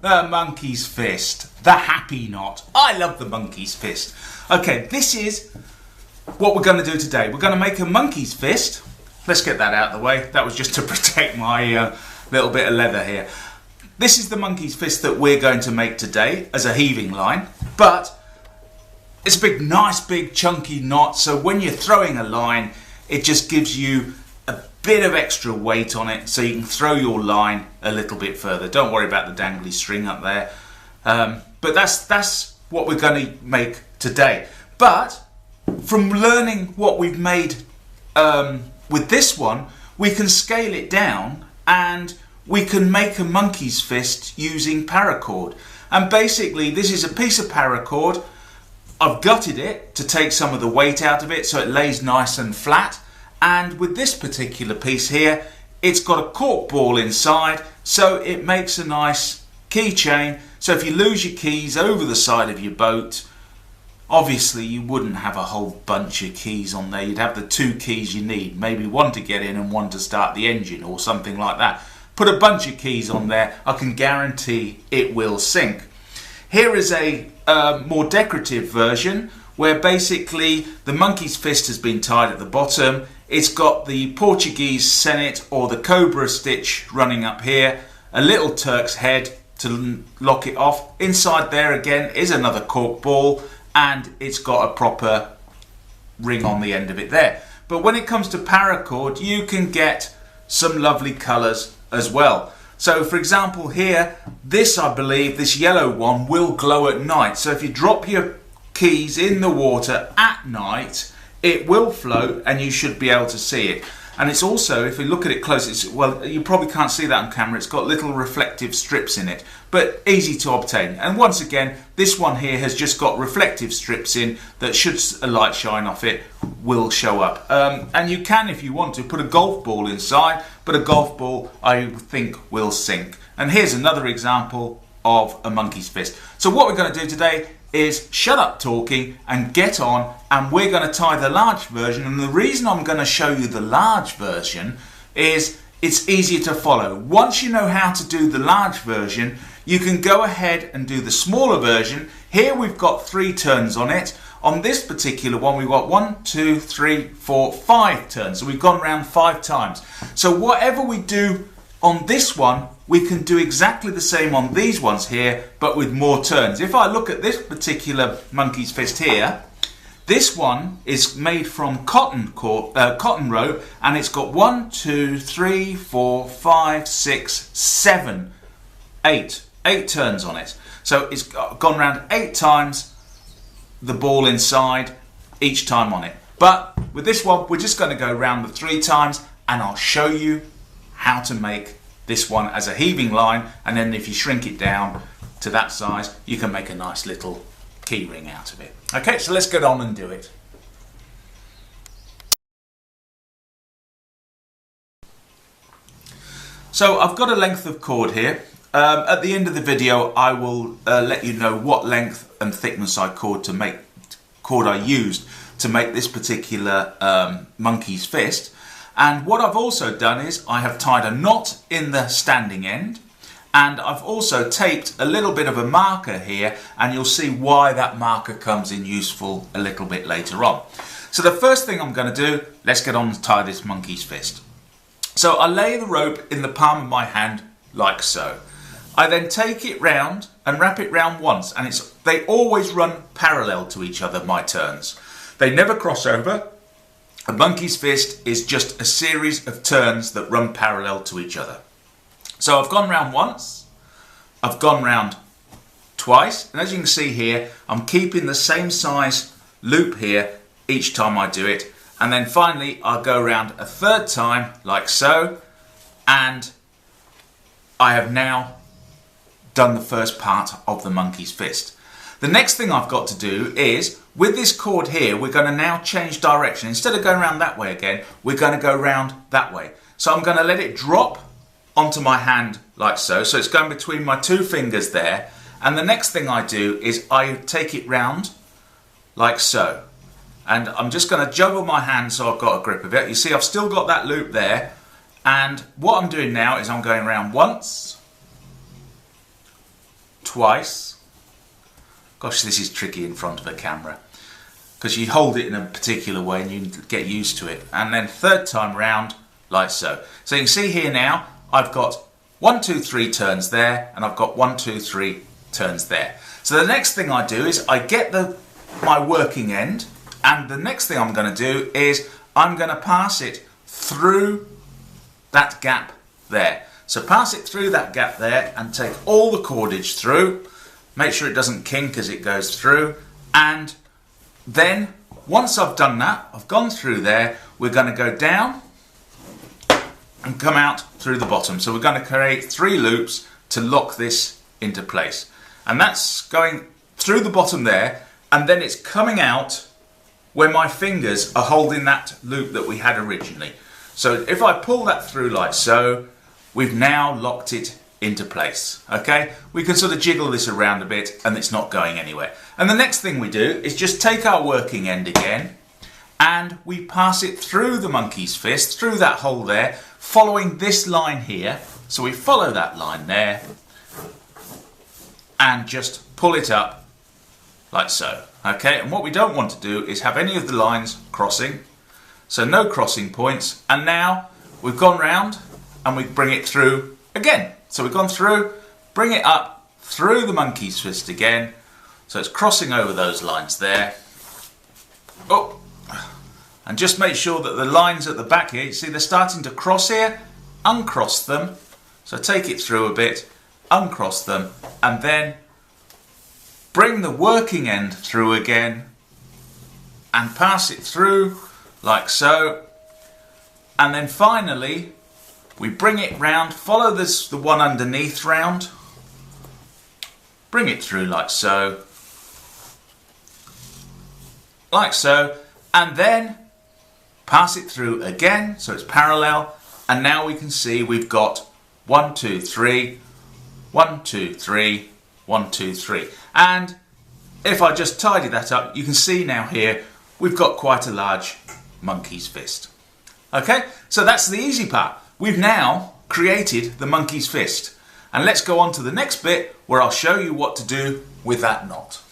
the monkey's fist, the happy knot. I love the monkey's fist. Okay, this is what we're going to do today. We're going to make a monkey's fist. Let's get that out of the way. That was just to protect my little bit of leather here. This is the monkey's fist that we're going to make today as a heaving line, but it's a big, nice, big, chunky knot. So when you're throwing a line, it just gives you a bit of extra weight on it, so you can throw your line a little bit further. Don't worry about the dangly string up there. But that's what we're going to make today. But from learning what we've made with this one, we can scale it down and we can make a monkey's fist using paracord. And basically this is a piece of paracord. I've gutted it to take some of the weight out of it so it lays nice and flat. And with this particular piece here, it's got a cork ball inside, so it makes a nice keychain. So if you lose your keys over the side of your boat, obviously you wouldn't have a whole bunch of keys on there. You'd have the 2 keys you need, maybe one to get in and one to start the engine or something like that. Put a bunch of keys on there, I can guarantee it will sink. Here is a more decorative version where basically the monkey's fist has been tied at the bottom. It's got the Portuguese senet or the cobra stitch running up here, a little Turk's head to lock it off. Inside there again is another cork ball, and it's got a proper ring on the end of it there. But when it comes to paracord, you can get some lovely colours as well. So for example here, this, I believe, this yellow one will glow at night. So if you drop your keys in the water at night, it will float and you should be able to see it. And it's also, if you look at it close, it's, well, you probably can't see that on camera, it's got little reflective strips in it, but easy to obtain. And once again, this one here has just got reflective strips in that, should a light shine off it, will show up. And you can, if you want to, put a golf ball inside, but a golf ball I think will sink. And here's another example of a monkey's fist. So what we're going to do today is shut up talking and get on, and we're going to tie the large version. And the reason I'm going to show you the large version is it's easier to follow. Once you know how to do the large version, you can go ahead and do the smaller version. Here we've got 3 turns on it. On this particular one we've got 1, 2, 3, 4, 5 turns. So we've gone around 5 times. So whatever we do on this one, we can do exactly the same on these ones here, but with more turns. If I look at this particular monkey's fist here, this one is made from cotton rope, and it's got 1, 2, 3, 4, 5, 6, 7, 8 turns on it. So it's gone around 8 times, the ball inside each time on it. But with this one, we're just going to go around the 3 times, and I'll show you how to make this one as a heaving line, and then if you shrink it down to that size, you can make a nice little key ring out of it. Okay, so let's get on and do it. So I've got a length of cord here. At the end of the video, I will let you know what length and thickness I used to make this particular monkey's fist. And what I've also done is I have tied a knot in the standing end, and I've also taped a little bit of a marker here, and you'll see why that marker comes in useful a little bit later on. So the first thing I'm going to do, let's get on and tie this monkey's fist. So I lay the rope in the palm of my hand like so. I then take it round and wrap it round once, and they always run parallel to each other, my turns. They never cross over. A monkey's fist is just a series of turns that run parallel to each other. So I've gone round once, I've gone round twice, and as you can see here, I'm keeping the same size loop here each time I do it. And then finally, I'll go around a 3rd time, like so, and I have now done the first part of the monkey's fist. The next thing I've got to do is, with this cord here, we're going to now change direction. Instead of going around that way again, we're going to go round that way. So I'm going to let it drop onto my hand like so. So it's going between my 2 fingers there. And the next thing I do is I take it round like so. And I'm just going to juggle my hand so I've got a grip of it. You see, I've still got that loop there. And what I'm doing now is I'm going around once, twice. Gosh, this is tricky in front of a camera, because you hold it in a particular way and you get used to it. And then third time round, like so. So you can see here now, I've got 1, 2, 3 turns there, and I've got 1, 2, 3 turns there. So the next thing I do is I get my working end, and the next thing I'm going to do is I'm going to pass it through that gap there. So pass it through that gap there and take all the cordage through. Make sure it doesn't kink as it goes through. And then once I've done that, I've gone through there, we're going to go down and come out through the bottom. So we're going to create 3 loops to lock this into place. And that's going through the bottom there, and then it's coming out where my fingers are holding that loop that we had originally. So if I pull that through like so, we've now locked it into place. Okay, we can sort of jiggle this around a bit and it's not going anywhere. And the next thing we do is just take our working end again and we pass it through the monkey's fist, through that hole there, following this line here. So we follow that line there and just pull it up like so. Okay, and what we don't want to do is have any of the lines crossing, so no crossing points. And now we've gone round and we bring it through again. So we've gone through, bring it up through the monkey's fist again, so it's crossing over those lines there. Oh, and just make sure that the lines at the back here, you see they're starting to cross here, uncross them, so take it through a bit, uncross them, and then bring the working end through again and pass it through like so. And then finally we bring it round, follow the one underneath round, bring it through like so, and then pass it through again so it's parallel. And now we can see we've got 1, 2, 3, 1, 2, 3, 1, 2, 3. And if I just tidy that up, you can see now here we've got quite a large monkey's fist. Okay, so that's the easy part. We've now created the monkey's fist. And let's go on to the next bit where I'll show you what to do with that knot.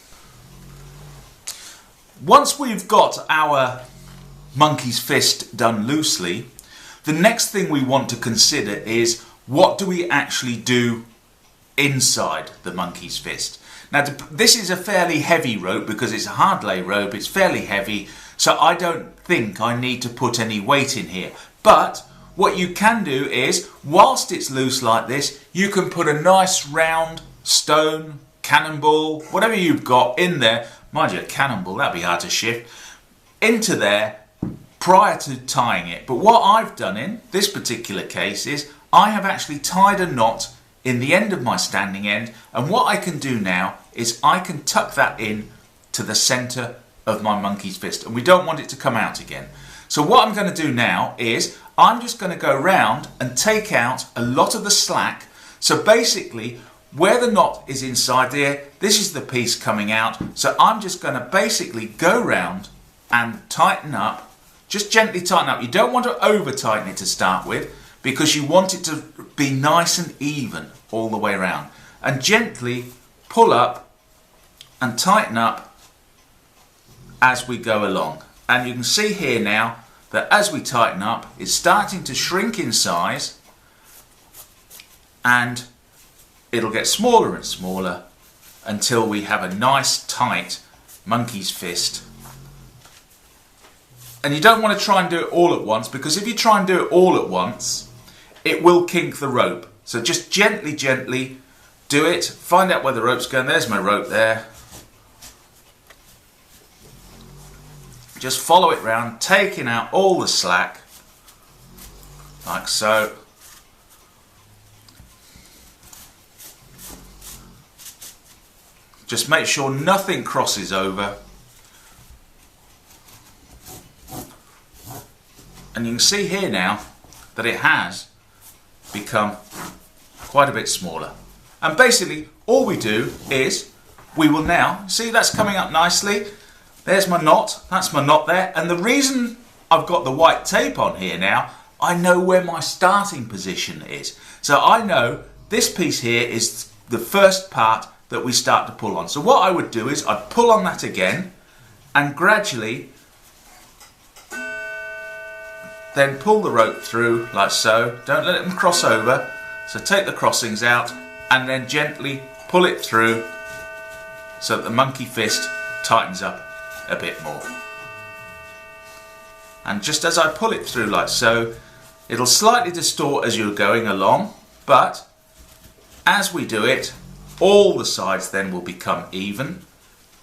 Once we've got our monkey's fist done loosely, the next thing we want to consider is what do we actually do inside the monkey's fist. Now this is a fairly heavy rope because it's a hard lay rope, it's fairly heavy, so I don't think I need to put any weight in here. But what you can do is, whilst it's loose like this, you can put a nice round stone, cannonball, whatever you've got in there. Mind you, a cannonball, that'd be hard to shift, into there prior to tying it. But what I've done in this particular case is I have actually tied a knot in the end of my standing end, and what I can do now is I can tuck that in to the center of my monkey's fist, and we don't want it to come out again. So what I'm going to do now is I'm just going to go round and take out a lot of the slack. So basically where the knot is inside there, this is the piece coming out, so I'm just going to basically go round and tighten up, just gently tighten up. You don't want to over tighten it to start with, because you want it to be nice and even all the way around. And gently pull up and tighten up as we go along. And you can see here now that as we tighten up, it's starting to shrink in size, and it'll get smaller and smaller until we have a nice tight monkey's fist. And you don't want to try and do it all at once, because if you try and do it all at once, it will kink the rope. So just gently, gently do it. Find out where the rope's going. There's my rope there. Just follow it round, taking out all the slack, like so. Just make sure nothing crosses over. And you can see here now that it has become quite a bit smaller. And basically all we do is we will now, see that's coming up nicely. There's my knot, that's my knot there. And the reason I've got the white tape on here now, I know where my starting position is. So I know this piece here is the first part that we start to pull on. So what I would do is I'd pull on that again and gradually then pull the rope through like so. Don't let them cross over. So take the crossings out and then gently pull it through so that the monkey fist tightens up a bit more. And just as I pull it through like so, it'll slightly distort as you're going along, but as we do it, all the sides then will become even,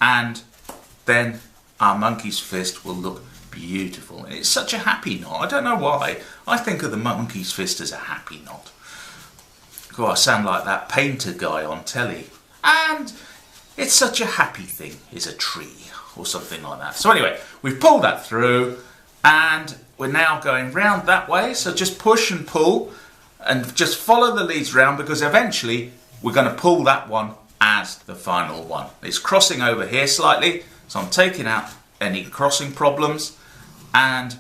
and then our monkey's fist will look beautiful. And it's such a happy knot. I don't know why. I think of the monkey's fist as a happy knot. Oh, I sound like that painter guy on telly. And it's such a happy thing, is a tree or something like that. So anyway, we've pulled that through and we're now going round that way. So just push and pull and just follow the leads round, because eventually we're going to pull that one as the final one. It's crossing over here slightly, so I'm taking out any crossing problems and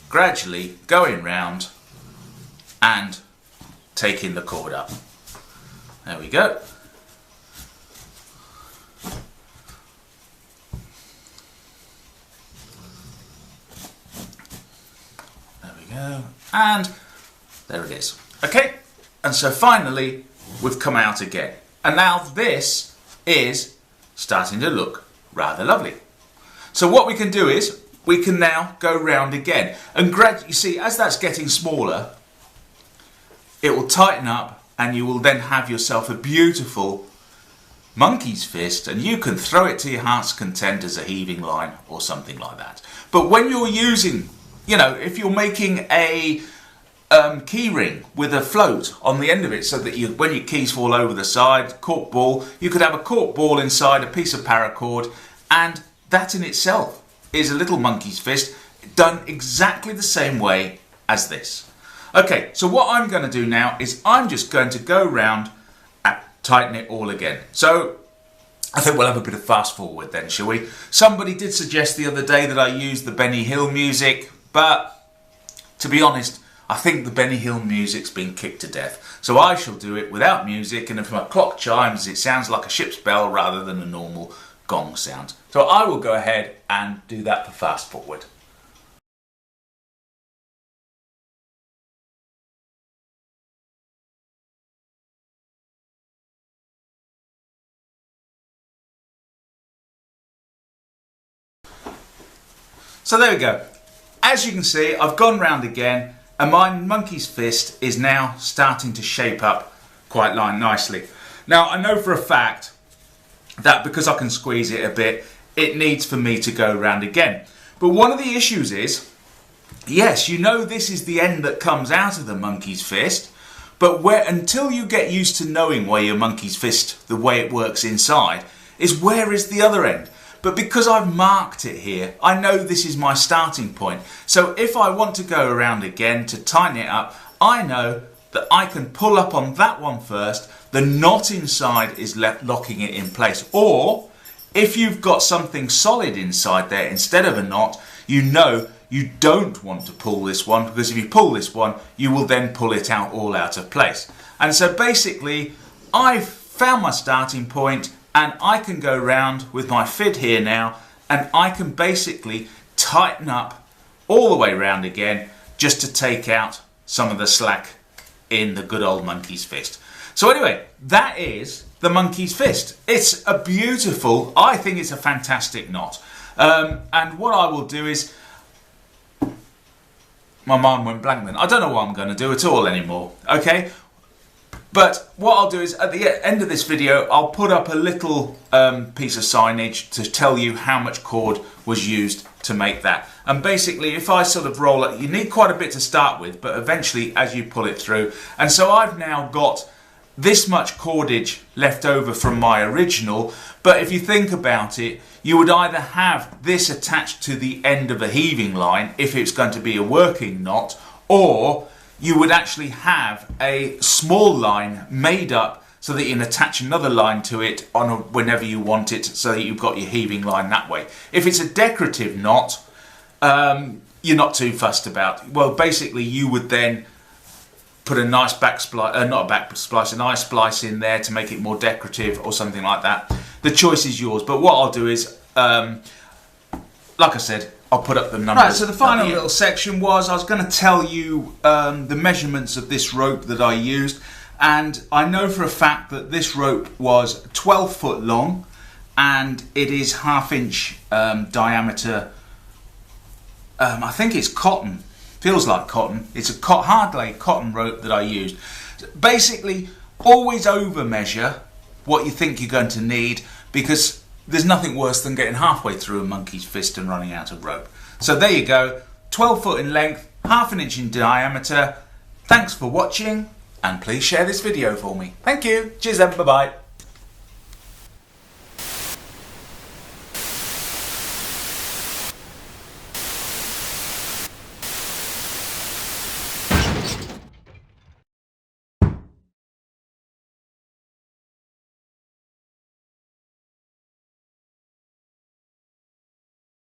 gradually going round and taking the cord up. There we go. There we go. And there it is. Okay, and so finally we've come out again. And now this is starting to look rather lovely. So what we can do is we can now go round again. And you see, as that's getting smaller, it will tighten up and you will then have yourself a beautiful monkey's fist, and you can throw it to your heart's content as a heaving line or something like that. But when you're using, you know, if you're making a key ring with a float on the end of it, so that when your keys fall over the side, cork ball, you could have a cork ball inside a piece of paracord, and that in itself is a little monkey's fist done exactly the same way as this. Okay, so what I'm going to do now is I'm just going to go round and tighten it all again. So I think we'll have a bit of fast forward then, shall we? Somebody did suggest the other day that I use the Benny Hill music, but to be honest, I think the Benny Hill music's been kicked to death. So I shall do it without music, and if my clock chimes, it sounds like a ship's bell rather than a normal gong sound. So I will go ahead and do that for fast forward. So there we go. As you can see, I've gone round again, and my monkey's fist is now starting to shape up quite nicely. Now I know for a fact that because I can squeeze it a bit, it needs for me to go round again. But one of the issues is, yes, you know this is the end that comes out of the monkey's fist, but until you get used to knowing where your monkey's fist, the way it works inside, is where is the other end. But because I've marked it here, I know this is my starting point. So if I want to go around again to tighten it up, I know that I can pull up on that one first. The knot inside is locking it in place. Or if you've got something solid inside there instead of a knot, you know you don't want to pull this one, because if you pull this one, you will then pull it out all out of place. And so basically, I've found my starting point, and I can go round with my fid here now, and I can basically tighten up all the way round again just to take out some of the slack in the good old monkey's fist. So anyway, that is the monkey's fist. It's a beautiful, I think it's a fantastic knot. And what I will do is, my mind went blank then. I don't know what I'm going to do at all anymore, okay? But what I'll do is, at the end of this video, I'll put up a little piece of signage to tell you how much cord was used to make that. And basically, if I sort of roll it, you need quite a bit to start with, but eventually as you pull it through. And so I've now got this much cordage left over from my original. But if you think about it, you would either have this attached to the end of a heaving line if it's going to be a working knot, or you would actually have a small line made up so that you can attach another line to it whenever you want it, so that you've got your heaving line that way. If it's a decorative knot, you're not too fussed about. Well, basically you would then put a nice back splice, not a back splice, a nice splice in there to make it more decorative or something like that. The choice is yours, but what I'll do is, like I said, I'll put up the numbers. Right, so the final little section was, I was going to tell you the measurements of this rope that I used, and I know for a fact that this rope was 12 foot long, and it is 1/2 inch diameter. I think it's cotton, feels like cotton. It's a hard laid cotton rope that I used. Basically, always over measure what you think you're going to need, because there's nothing worse than getting halfway through a monkey's fist and running out of rope. So there you go, 12 foot in length, 1/2 inch in diameter. Thanks for watching, and please share this video for me. Thank you. Cheers then, bye bye.